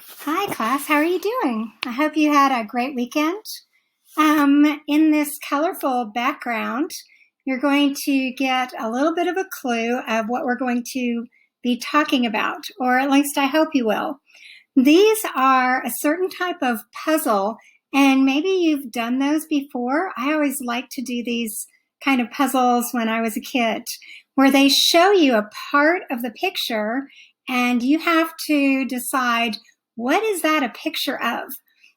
Hi, class. How are you doing? I hope you had a great weekend. In this colorful background, you're going to get a little bit of a clue of what we're going to be talking about, or at least I hope you will. These are a certain type of puzzle, and maybe you've done those before. I always liked to do these kind of puzzles when I was a kid, where they show you a part of the picture, and you have to decide what is that a picture of.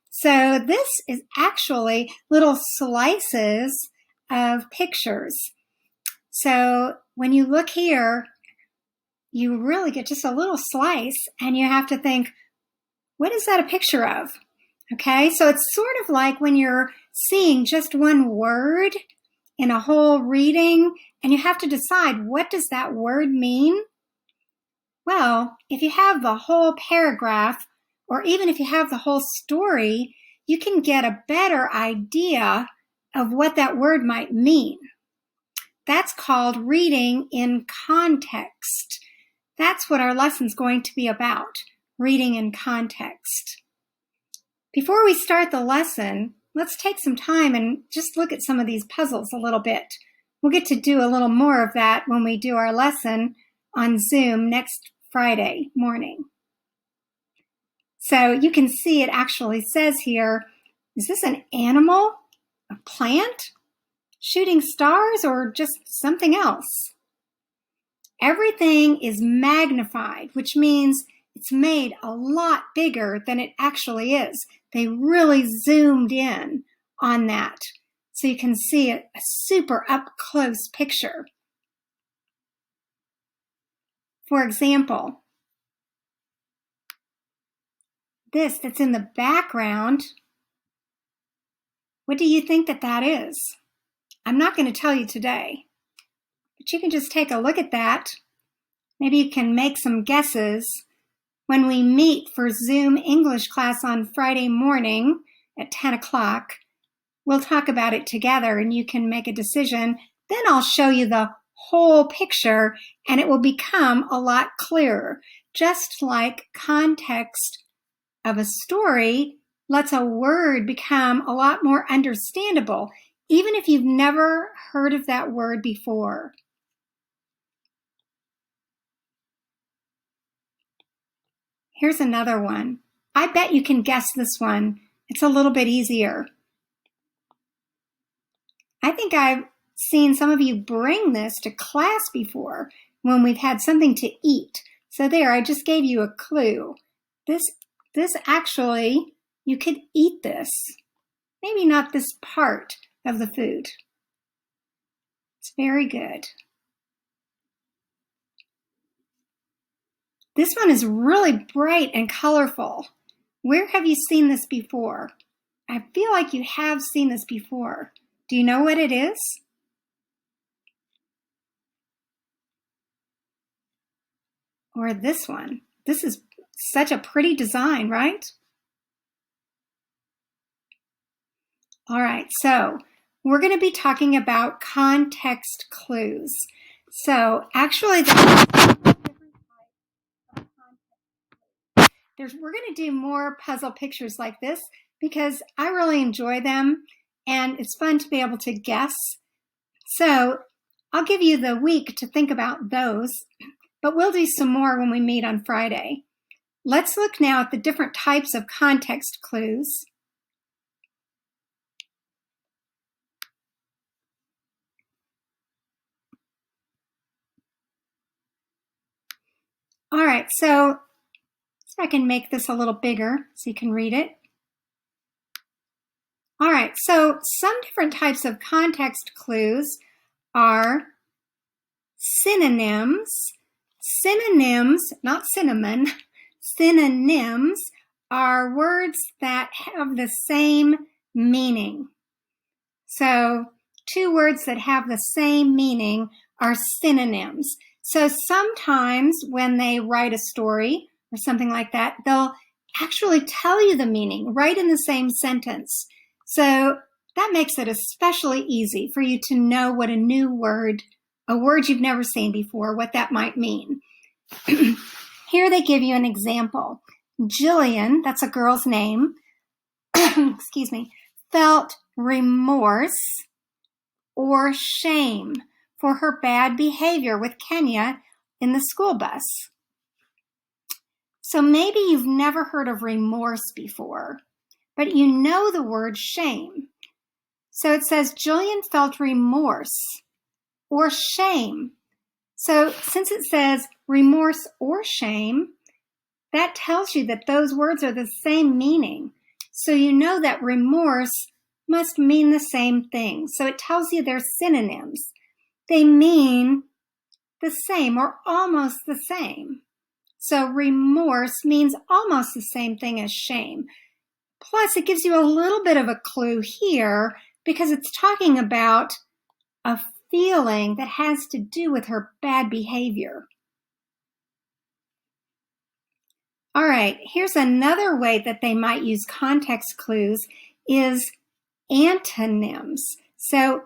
So this is actually little slices of pictures. So when you look here, you really get just a little slice, and you have to think, what is that a picture of? Okay, so it's sort of like when you're seeing just one word in a whole reading, and you have to decide, what does that word mean? Well, if you have the whole paragraph, or even if you have the whole story, you can get a better idea of what that word might mean. That's called reading in context. That's what our lesson's going to be about, reading in context. Before we start the lesson, let's take some time and just look at some of these puzzles a little bit. We'll get to do a little more of that when we do our lesson on Zoom next Friday morning. So you can see it actually says here, is this an animal, a plant, shooting stars, or just something else? Everything is magnified, which means it's made a lot bigger than it actually is. They really zoomed in on that, so you can see a super up-close picture. For example, this that's in the background, what do you think that is? I'm not going to tell you today, but you can just take a look at that. Maybe you can make some guesses. When we meet for Zoom English class on Friday morning at 10 o'clock, we'll talk about it together and you can make a decision. Then I'll show you the whole picture and it will become a lot clearer. Just like context of a story lets a word become a lot more understandable, even if you've never heard of that word before. Here's another one. I bet you can guess this one. It's a little bit easier. I think I've seen some of you bring this to class before when we've had something to eat. So there, I just gave you a clue. This actually, you could eat this. Maybe not this part of the food. It's very good. This one is really bright and colorful. Where have you seen this before? I feel like you have seen this before. Do you know what it is? Or this one. This is such a pretty design, right? All right, so we're going to be talking about context clues. So actually, we're going to do more puzzle pictures like this because I really enjoy them and it's fun to be able to guess. So I'll give you the week to think about those, but we'll do some more when we meet on Friday. Let's look now at the different types of context clues. All right, so I can make this a little bigger so you can read it. All right, so some different types of context clues are synonyms. Synonyms, not cinnamon, synonyms are words that have the same meaning. So two words that have the same meaning are synonyms. So sometimes when they write a story or something like that, they'll actually tell you the meaning right in the same sentence. So that makes it especially easy for you to know what a new word, a word you've never seen before, what that might mean. Here they give you an example. Jillian, that's a girl's name, excuse me, felt remorse or shame for her bad behavior with Kenya in the school bus. So maybe you've never heard of remorse before, but you know the word shame. So it says Jillian felt remorse or shame. So since it says remorse or shame, that tells you that those words are the same meaning. So you know that remorse must mean the same thing. So it tells you they're synonyms. They mean the same or almost the same. So remorse means almost the same thing as shame. Plus, it gives you a little bit of a clue here because it's talking about a feeling that has to do with her bad behavior. All right, here's another way that they might use context clues is antonyms. So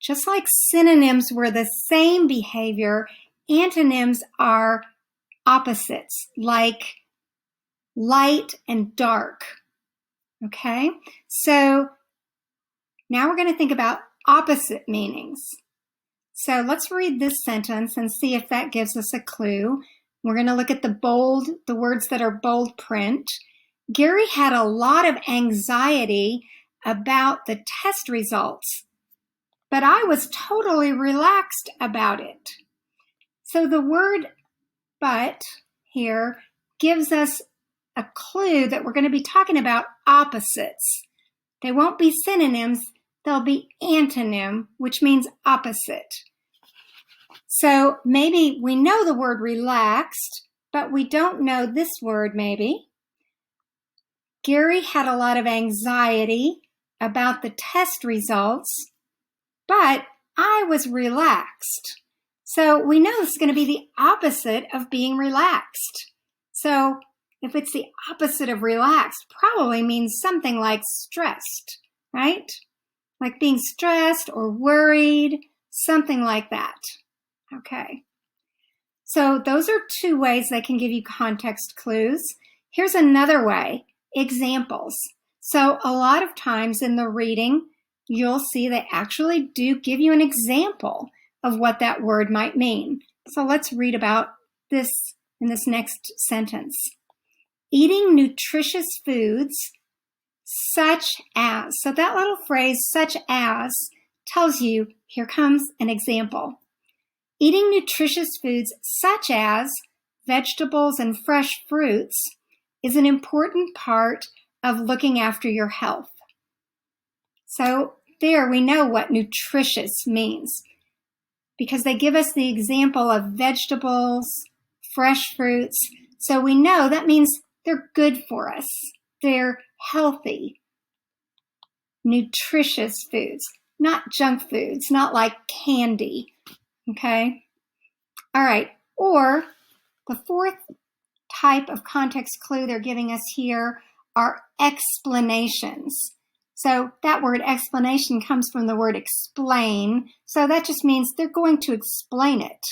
just like synonyms were the same behavior, antonyms are opposites, like light and dark. Okay, so now we're going to think about opposite meanings. So let's read this sentence and see if that gives us a clue. We're going to look at the words that are bold print. Gary had a lot of anxiety about the test results, but I was totally relaxed about it. So the word but here gives us a clue that we're going to be talking about opposites. They won't be synonyms, they'll be antonym, which means opposite. So maybe we know the word relaxed, but we don't know this word maybe. Gary had a lot of anxiety about the test results, but I was relaxed. So we know it's going to be the opposite of being relaxed. So if it's the opposite of relaxed, probably means something like stressed, right? Like being stressed or worried, something like that. Okay. So those are two ways they can give you context clues. Here's another way, examples. So a lot of times in the reading, you'll see they actually do give you an example of what that word might mean. So let's read about this in this next sentence. Eating nutritious foods such as, so that little phrase such as tells you, here comes an example. Eating nutritious foods such as vegetables and fresh fruits is an important part of looking after your health. So there we know what nutritious means because they give us the example of vegetables, fresh fruits. So we know that means they're good for us. They're healthy, nutritious foods, not junk foods, not like candy. Okay? All right. Or the fourth type of context clue they're giving us here are explanations. So that word explanation comes from the word explain. So that just means they're going to explain it.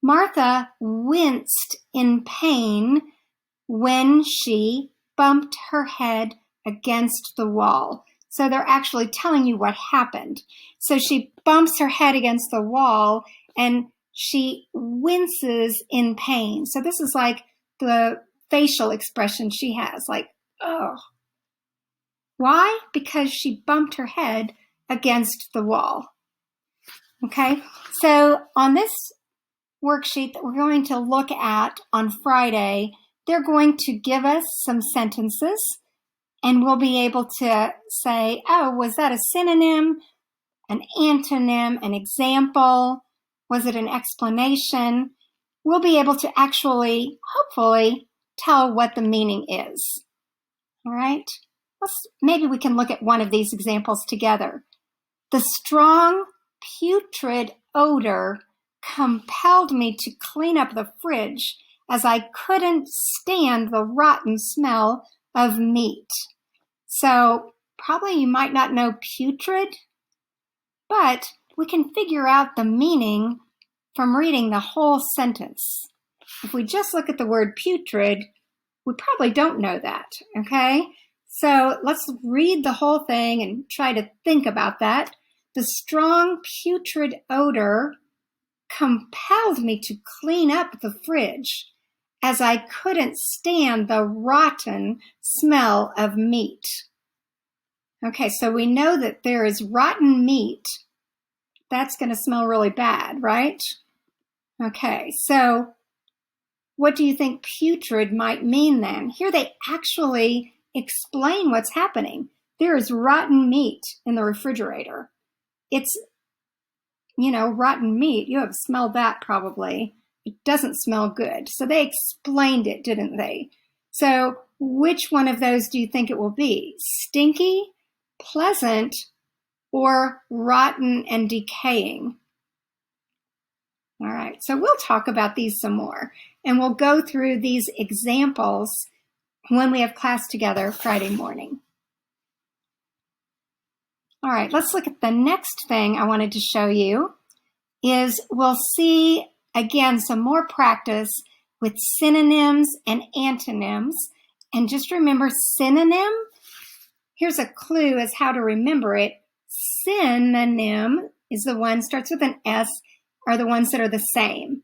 Martha winced in pain when she bumped her head against the wall. So they're actually telling you what happened. So she bumps her head against the wall and she winces in pain. So this is like the facial expression she has, like, oh. Why? Because she bumped her head against the wall. Okay, so on this worksheet that we're going to look at on Friday, they're going to give us some sentences and we'll be able to say, oh, was that a synonym, an antonym, an example? Was it an explanation? We'll be able to actually, hopefully, tell what the meaning is. All right? Maybe we can look at one of these examples together. The strong, putrid odor compelled me to clean up the fridge as I couldn't stand the rotten smell of meat. So probably you might not know putrid, but we can figure out the meaning from reading the whole sentence. If we just look at the word putrid, We probably don't know that, okay? So let's read the whole thing and try to think about that. The strong putrid odor compelled me to clean up the fridge, as I couldn't stand the rotten smell of meat. Okay, so we know that there is rotten meat. That's going to smell really bad, right? Okay, so what do you think putrid might mean then? Here they actually explain what's happening. There is rotten meat in the refrigerator. It's, rotten meat. You have smelled that probably. It doesn't smell good. So they explained it, didn't they? So which one of those do you think it will be? Stinky, pleasant, or rotten and decaying? All right, so we'll talk about these some more, and we'll go through these examples when we have class together Friday morning. All right, let's look at the next thing I wanted to show you is we'll see, again, some more practice with synonyms and antonyms. And just remember synonym, here's a clue as how to remember it. Synonym is the one, starts with an S, are the ones that are the same.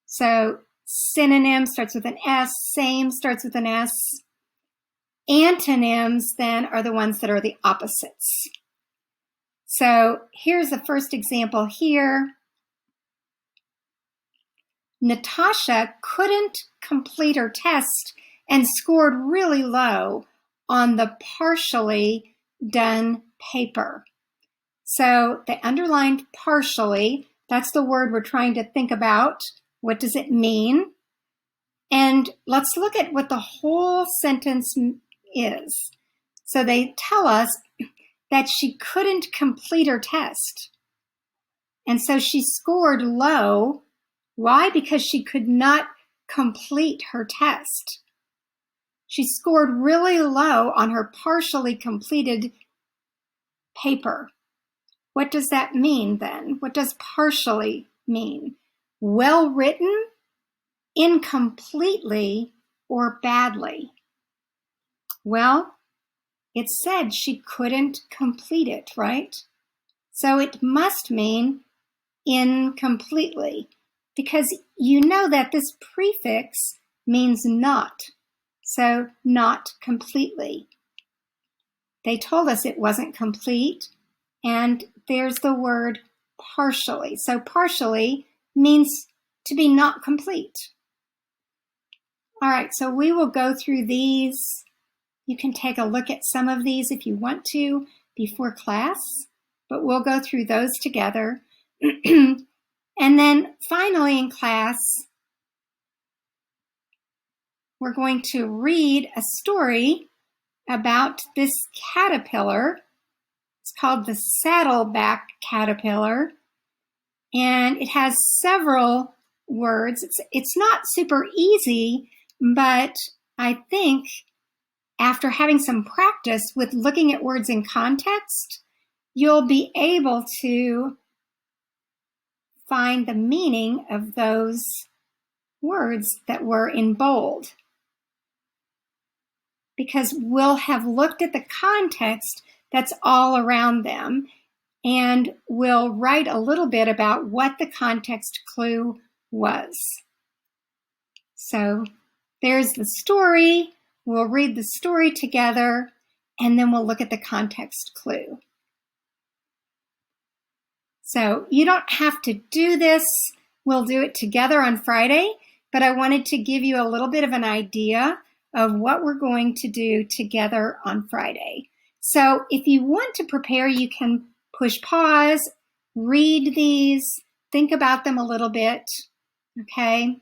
So synonym starts with an S, same starts with an S. Antonyms then are the ones that are the opposites. So here's the first example here. Natasha couldn't complete her test and scored really low on the partially done paper. So they underlined partially. That's the word we're trying to think about. What does it mean? And let's look at what the whole sentence is. So they tell us that she couldn't complete her test. And so she scored low. Why? Because she could not complete her test. She scored really low on her partially completed paper. What does that mean then? What does partially mean? Well written, incompletely, or badly? Well, it said she couldn't complete it, right? So it must mean incompletely, because you know that this prefix means not. So not completely. They told us it wasn't complete, and there's the word partially. So partially means to be not complete. All right, so we will go through these. You can take a look at some of these if you want to before class, but we'll go through those together. And then finally in class, we're going to read a story about this caterpillar. It's called the saddleback caterpillar, and it has several words. It's not super easy, but I think after having some practice with looking at words in context, you'll be able to find the meaning of those words that were in bold, because we'll have looked at the context that's all around them, and we'll write a little bit about what the context clue was. So there's the story. We'll read the story together, and then we'll look at the context clue. So you don't have to do this. We'll do it together on Friday, but I wanted to give you a little bit of an idea of what we're going to do together on Friday. So if you want to prepare, you can push pause, read these, think about them a little bit, okay?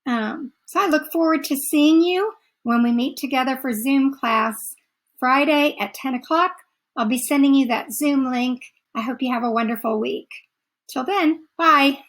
So I look forward to seeing you when we meet together for Zoom class Friday at 10 o'clock. I'll be sending you that Zoom link. I hope you have a wonderful week. Till then, bye.